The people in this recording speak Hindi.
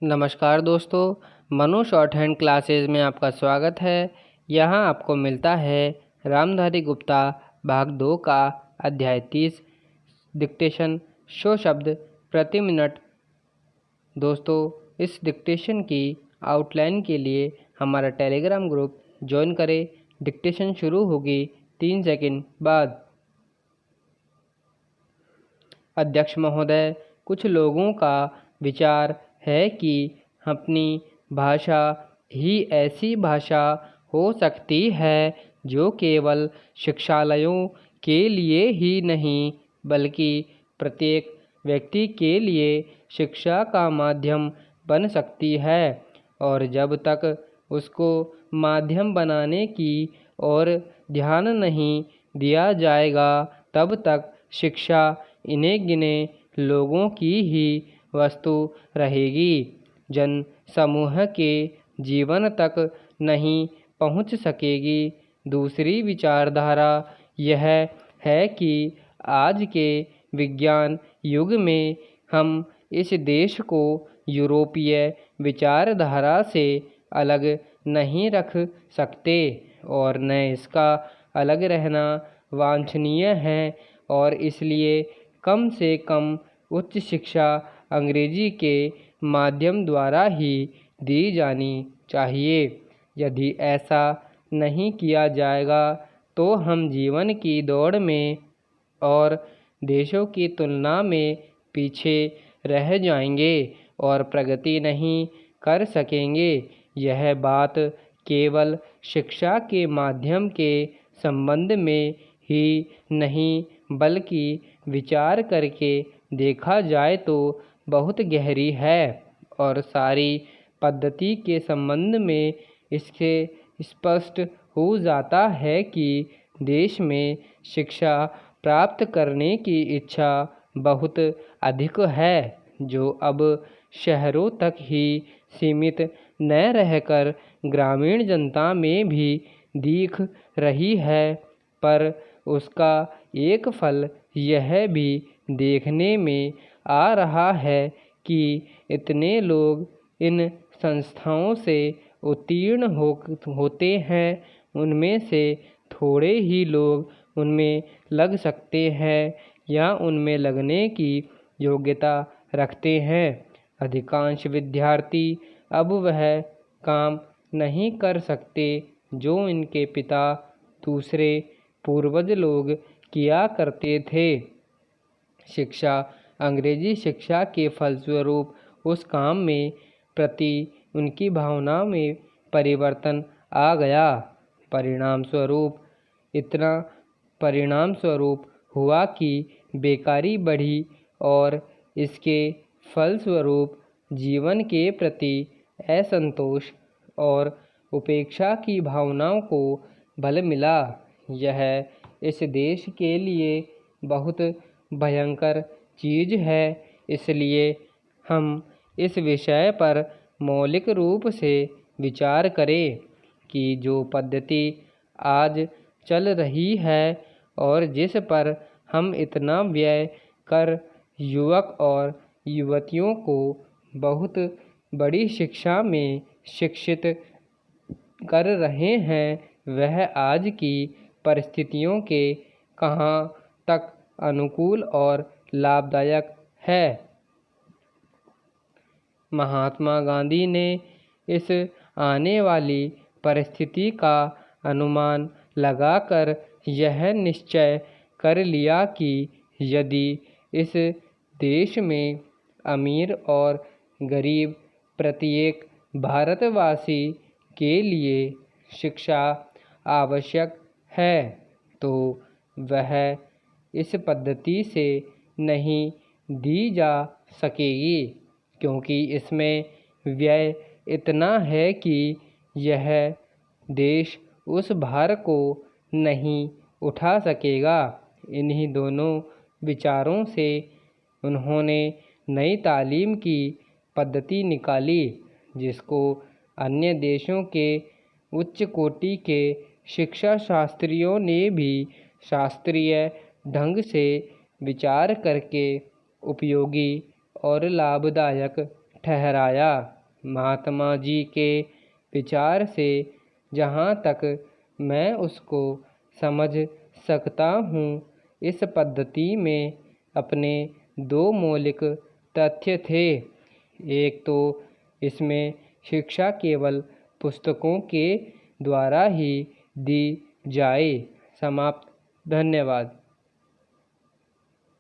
नमस्कार दोस्तों, मनु शॉर्ट हैंड क्लासेस में आपका स्वागत है। यहाँ आपको मिलता है रामधारी गुप्ता भाग 2 का अध्याय 30 डिक्टेशन 100 शब्द प्रति मिनट। दोस्तों, इस डिक्टेशन की आउटलाइन के लिए हमारा टेलीग्राम ग्रुप ज्वाइन करें। डिक्टेशन शुरू होगी 3 सेकंड बाद। अध्यक्ष महोदय, कुछ लोगों का विचार है कि अपनी भाषा ही ऐसी भाषा हो सकती है जो केवल शिक्षालयों के लिए ही नहीं बल्कि प्रत्येक व्यक्ति के लिए शिक्षा का माध्यम बन सकती है, और जब तक उसको माध्यम बनाने की ओर ध्यान नहीं दिया जाएगा तब तक शिक्षा इन्हें गिने लोगों की ही वस्तु रहेगी, जन समूह के जीवन तक नहीं पहुंच सकेगी। दूसरी विचारधारा यह है कि आज के विज्ञान युग में हम इस देश को यूरोपीय विचारधारा से अलग नहीं रख सकते और न इसका अलग रहना वांछनीय है, और इसलिए कम से कम उच्च शिक्षा अंग्रेजी के माध्यम द्वारा ही दी जानी चाहिए। यदि ऐसा नहीं किया जाएगा तो हम जीवन की दौड़ में और देशों की तुलना में पीछे रह जाएंगे और प्रगति नहीं कर सकेंगे। यह बात केवल शिक्षा के माध्यम के संबंध में ही नहीं बल्कि विचार करके देखा जाए तो बहुत गहरी है, और सारी पद्धति के संबंध में इससे स्पष्ट हो जाता है कि देश में शिक्षा प्राप्त करने की इच्छा बहुत अधिक है, जो अब शहरों तक ही सीमित न रहकर ग्रामीण जनता में भी दिख रही है। पर उसका एक फल यह भी देखने में आ रहा है कि इतने लोग इन संस्थाओं से उत्तीर्ण होते हैं, उनमें से थोड़े ही लोग उनमें लग सकते हैं या उनमें लगने की योग्यता रखते हैं। अधिकांश विद्यार्थी अब वह काम नहीं कर सकते जो इनके पिता दूसरे पूर्वज लोग किया करते थे। शिक्षा अंग्रेजी शिक्षा के फलस्वरूप उस काम में प्रति उनकी भावना में परिवर्तन आ गया। परिणाम स्वरूप हुआ कि बेकारी बढ़ी और इसके फलस्वरूप जीवन के प्रति असंतोष और उपेक्षा की भावनाओं को बल मिला। यह इस देश के लिए बहुत भयंकर चीज़ है। इसलिए हम इस विषय पर मौलिक रूप से विचार करें कि जो पद्धति आज चल रही है और जिस पर हम इतना व्यय कर युवक और युवतियों को बहुत बड़ी शिक्षा में शिक्षित कर रहे हैं, वह आज की परिस्थितियों के कहाँ तक अनुकूल और लाभदायक है। महात्मा गांधी ने इस आने वाली परिस्थिति का अनुमान लगाकर यह निश्चय कर लिया कि यदि इस देश में अमीर और गरीब प्रत्येक भारतवासी के लिए शिक्षा आवश्यक है तो वह इस पद्धति से नहीं दी जा सकेगी, क्योंकि इसमें व्यय इतना है कि यह देश उस भार को नहीं उठा सकेगा। इन्हीं दोनों विचारों से उन्होंने नई तालीम की पद्धति निकाली, जिसको अन्य देशों के उच्च कोटि के शिक्षा शास्त्रियों ने भी शास्त्रीय ढंग से विचार करके उपयोगी और लाभदायक ठहराया। महात्मा जी के विचार से जहाँ तक मैं उसको समझ सकता हूँ, इस पद्धति में अपने दो मौलिक तथ्य थे। एक तो इसमें शिक्षा केवल पुस्तकों के द्वारा ही दी जाए। समाप्त। धन्यवाद।